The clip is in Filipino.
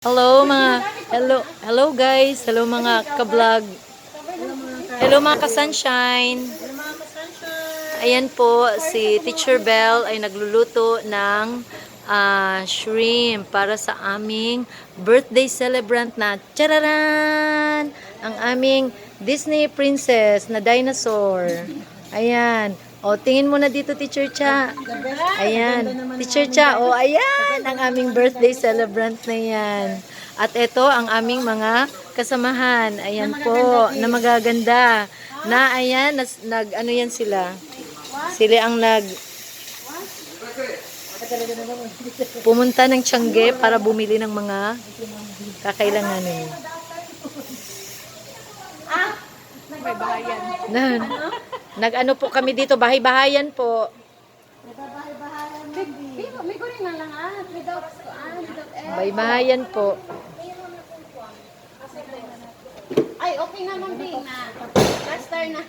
Hello guys, hello mga ka-vlog, hello mga ka-sunshine. Ayan po, si Teacher Bell ay nagluluto ng shrimp para sa aming birthday celebrant na tararan! Ang aming Disney princess na dinosaur. Ayan. O, tingin mo na dito, Teacher Cha. Ayan. Teacher Cha, o, ayan. Ang aming birthday celebrant na yan. At ito, ang aming mga kasamahan. Ayan po, na magaganda. Na, ayan, ano yan sila. Sila ang pumunta ng Tiangge para bumili ng mga kakailanganin. Nan. Nag-ano po kami dito, bahay-bahayan po. Bahay-bahayan po. Ay, okay naman din na. Plaster na.